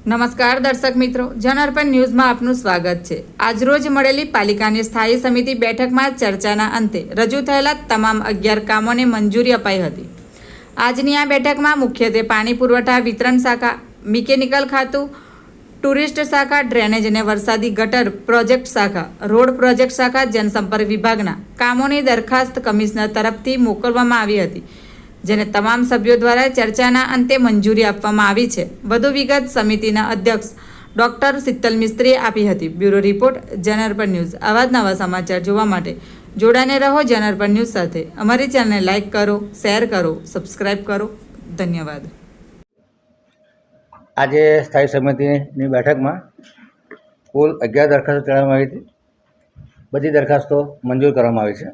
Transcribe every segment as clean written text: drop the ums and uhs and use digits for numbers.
નમસ્કાર દર્શક મિત્રો, જનઅર્પણ ન્યૂઝમાં આપનું સ્વાગત છે। આજરોજ મળેલી પાલિકાની સ્થાયી સમિતિ બેઠકમાં ચર્ચાના અંતે રજૂ થયેલા તમામ 11 કામોને મંજૂરી અપાઈ હતી। આજની આ બેઠકમાં મુખ્યત્વે પાણી પુરવઠા વિતરણ શાખા, મિકેનિકલ ખાતું, ટુરિસ્ટ શાખા, ડ્રેનેજ અને વરસાદી ગટર પ્રોજેક્ટ શાખા, રોડ પ્રોજેક્ટ શાખા, જનસંપર્ક વિભાગના કામોની દરખાસ્ત કમિશનર તરફથી મોકલવામાં આવી હતી, જેને તમામ સભ્યો દ્વારા ચર્ચાના અંતે મંજૂરી આપવામાં આવી છે। વધુ વિગત સમિતિના અધ્યક્ષ ડોક્ટર શીતલ મિસ્ત્રીએ આપી હતી। Bureau report, Janarpan news. આવા જ નવા સમાચાર જોવા માટે જોડાને રહો જનઅર્પણ ન્યૂઝ સાથે। અમારી ચેનલને લાઇક કરો, શેર કરો, સબસ્ક્રાઇબ કરો। ધન્યવાદ। આજે સ્થાયી સમિતિની બેઠકમાં કુલ 11 દરખાસ્તો ચડાવવામાં આવી હતી। બધી દરખાસ્તો મંજૂર કરવામાં આવી છે।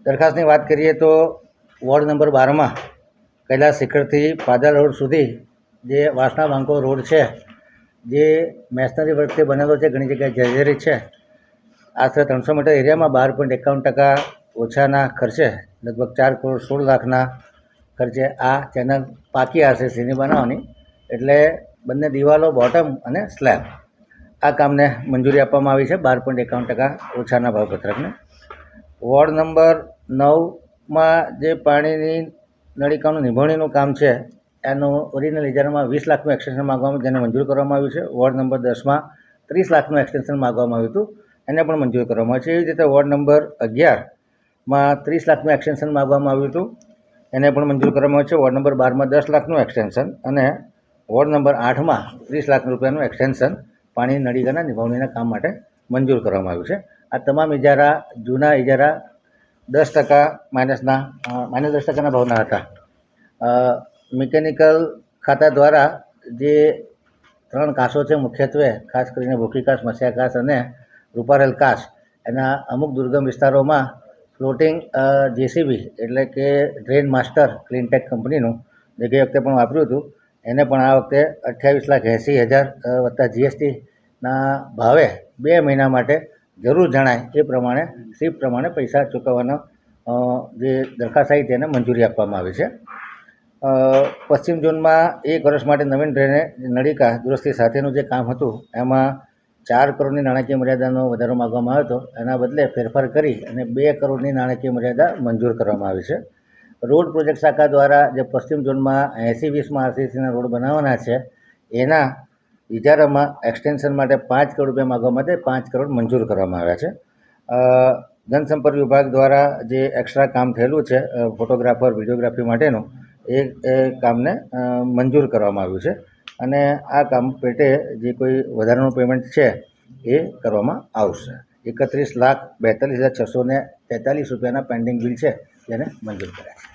દરખાસ્તની વાત કરીએ તો વોર્ડ નંબર 12માં કૈલાસ શિખરથી પાદરા રોડ સુધી જે વાસણા બાંકો રોડ છે, જે મેશનરી વર્કથી બનેલો છે, ઘણી જગ્યાએ જર્જરિત છે। આશરે 300 મીટર એરિયામાં 12.51% ઓછાના ખર્ચે લગભગ 4 કરોડ 16 લાખના ખર્ચે આ ચેનલ પાકી આરસીસીની બનાવવાની, એટલે બંને દિવાલો, બોટમ અને સ્લેબ, આ કામને મંજૂરી આપવામાં આવી છે 12.51% ઓછાના ભાવપત્રકને। વોર્ડ નંબર 9માં જે પાણીની નળિકાનું નિભાવણીનું કામ છે, એનું ઓરિજિનલ ઇજારામાં 20 લાખનું એક્સટેન્શન માગવામાં, જેને મંજૂર કરવામાં આવ્યું છે। વોર્ડ નંબર 10માં 30 લાખનું એક્સટેન્શન માગવામાં આવ્યું હતું, એને પણ મંજૂર કરવામાં આવ્યું છે। એવી રીતે વોર્ડ નંબર 11માં 30 લાખનું એક્સટેન્શન માગવામાં આવ્યું હતું, એને પણ મંજૂર કરવામાં આવ્યું છે। વોર્ડ નંબર 12માં 10 લાખનું એક્સટેન્શન અને વોર્ડ નંબર 8માં 30 લાખ રૂપિયાનું એક્સટેન્શન પાણી નળિકાના નિભાવણીના કામ માટે મંજૂર કરવામાં આવ્યું છે। આ તમામ ઇજારા જૂના ઇજારા -10% ભાવના હતા। મિકેનિકલ ખાતા દ્વારા જે 3 કાસો છે, મુખ્યત્વે ખાસ કરીને ભૂખી કાસ, મસ્યા કાસ અને રૂપારેલ કાસ, એના અમુક દુર્ગમ વિસ્તારોમાં ફ્લોટિંગ જેસીબી એટલે કે ડ્રેન માસ્ટર ક્લીનટેક કંપનીનું જે ગઈ વખતે પણ વાપર્યું હતું, એને પણ આ વખતે 28,80,000 વત્તા જીએસટીના ભાવે 2 મહિના માટે જરૂર જણાય એ પ્રમાણે શિફ્ટ પ્રમાણે પૈસા ચૂકવવાનો જે દરખાસ્ત આવી તેને મંજૂરી આપવામાં આવી છે। પશ્ચિમ ઝોનમાં 1 વર્ષ માટે નવીન ડ્રેનેજ નળિકા દુરસ્તી સાથેનું જે કામ હતું, એમાં 4 કરોડની નાણાકીય મર્યાદાનો વધારો માગવામાં આવ્યો હતો, એના બદલે ફેરફાર કરી અને 2 કરોડની નાણાકીય મર્યાદા મંજૂર કરવામાં આવી છે। રોડ પ્રોજેક્ટ શાખા દ્વારા જે પશ્ચિમ ઝોનમાં 80-20માં આરસીસીના રોડ બનાવવાના છે, એના ઇજારામાં એક્સટેન્શન માટે 5 કરોડ રૂપિયા માગવા માટે 5 કરોડ મંજૂર કરવામાં આવ્યા છે। જનસંપર્ક વિભાગ દ્વારા જે એક્સ્ટ્રા કામ થયેલું છે, ફોટોગ્રાફર, વિડીયોગ્રાફી માટેનું, એ કામને મંજૂર કરવામાં આવ્યું છે અને આ કામ પેટે જે કોઈ વધારાનું પેમેન્ટ છે એ કરવામાં આવશે। 31,42,643 રૂપિયાના પેન્ડિંગ બિલ છે, તેને મંજૂર કર્યા છે।